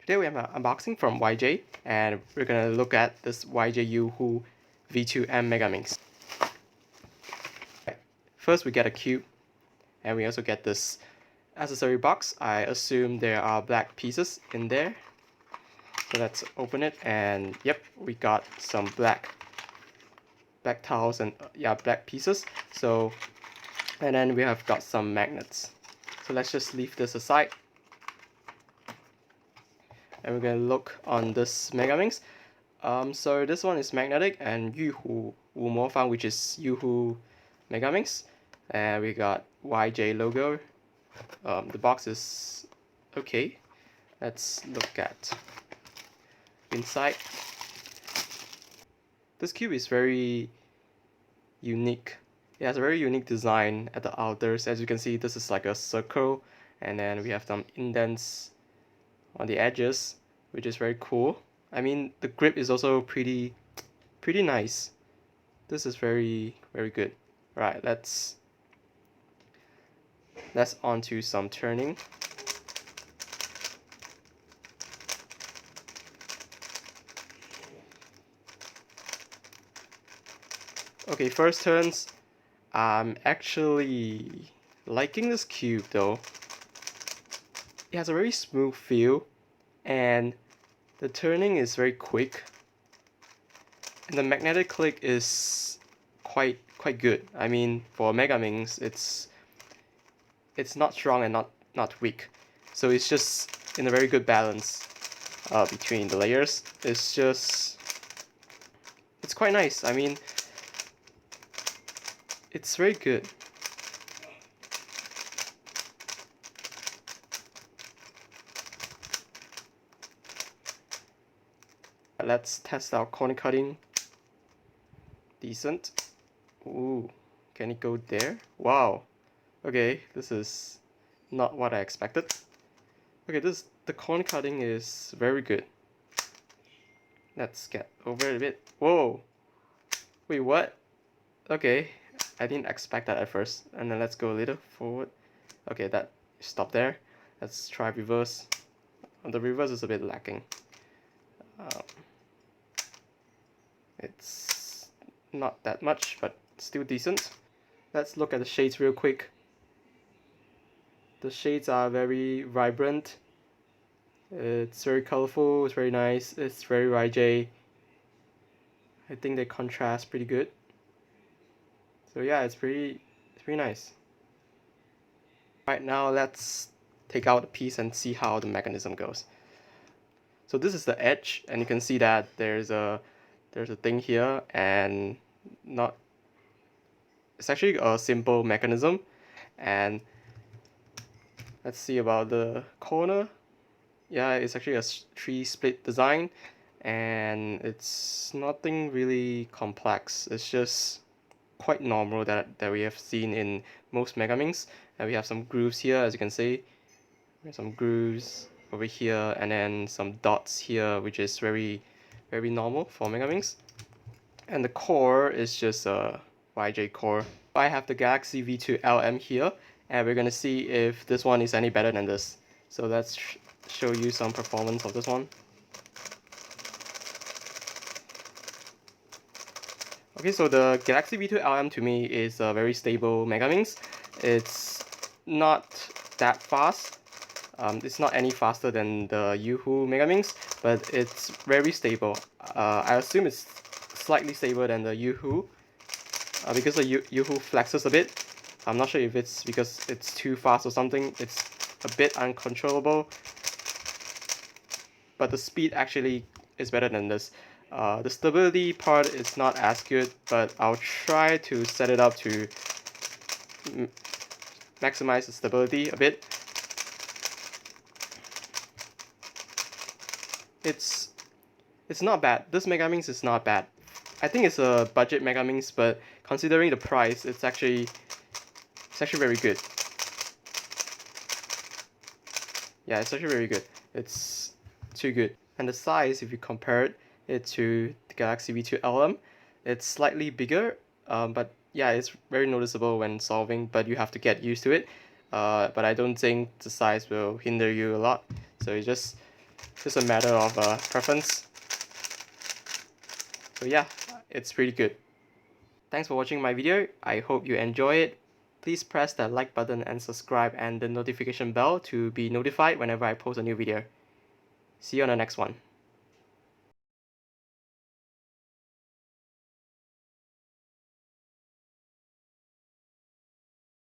Today we have an unboxing from YJ, and we're gonna look at this YJ YuHu V2M Megaminx. First we get a cube, and we also get this accessory box. I assume there are black pieces in there. So let's open it, and yep, we got some black tiles and black pieces. So, and then we have got some magnets. So let's just leave this aside. And we're gonna look on this Megaminx. So this one is magnetic, and Yoohoo Fan, which is Yoohoo Megaminx, and we got YJ logo. The box is okay. Let's look at inside. This cube is very unique. It has a very unique design at the outers. As you can see, this is like a circle, and then we have some indents on the edges, which is very cool. I mean, the grip is also pretty nice. This is very good. Right, let's on to some turning. Okay, first turns. I'm actually liking this cube though. It has a very smooth feel, and the turning is very quick, and the magnetic click is quite good. I mean, for Megaminx, it's not strong and not weak, so it's just in a very good balance between the layers. It's quite nice. I mean, it's very good. Let's test out corner cutting. Decent. Ooh, can it go there? Wow. Okay, this is not what I expected. Okay, the corner cutting is very good. Let's get over it a bit. Whoa. Wait, what? Okay, I didn't expect that at first. And then let's go a little forward. Okay, that stop there. Let's try reverse. The reverse is a bit lacking. It's not that much, but still decent. Let's look at the shades real quick. The shades are very vibrant. It's very colorful, it's very nice, it's very YJ. I think they contrast pretty good. So yeah, it's pretty nice. Right now, let's take out the piece and see how the mechanism goes. So this is the edge, and you can see that there's a thing here, and it's actually a simple mechanism. And let's see about the corner. Yeah, it's actually a 3-split design, and it's nothing really complex. It's just quite normal that we have seen in most Megaminx. And we have some grooves here, as you can see. There's some grooves over here, and then some dots here, which is very normal for Megaminx. And the core is just a YJ core. I have the Galaxy V2 LM here, and we're gonna see if this one is any better than this. So let's show you some performance of this one. Okay, so the Galaxy V2 LM to me is a very stable Megaminx. It's not that fast. It's not any faster than the Yoohoo Megaminx, but it's very stable. I assume it's slightly stable than the Yoohoo, because the Yoohoo flexes a bit. I'm not sure if it's because it's too fast or something. It's a bit uncontrollable, but the speed actually is better than this. The stability part is not as good, but I'll try to set it up to maximize the stability a bit. It's not bad. This Megaminx is not bad. I think it's a budget Megaminx, but considering the price, it's actually very good. Yeah, it's actually very good. It's too good. And the size, if you compare it to the Galaxy V2 LM, it's slightly bigger, but yeah, it's very noticeable when solving, but you have to get used to it. But I don't think the size will hinder you a lot. So you just just a matter of preference. So yeah, it's pretty good. Thanks for watching my video. I hope you enjoy it. Please press that like button and subscribe and the notification bell to be notified whenever I post a new video. See you on the next one.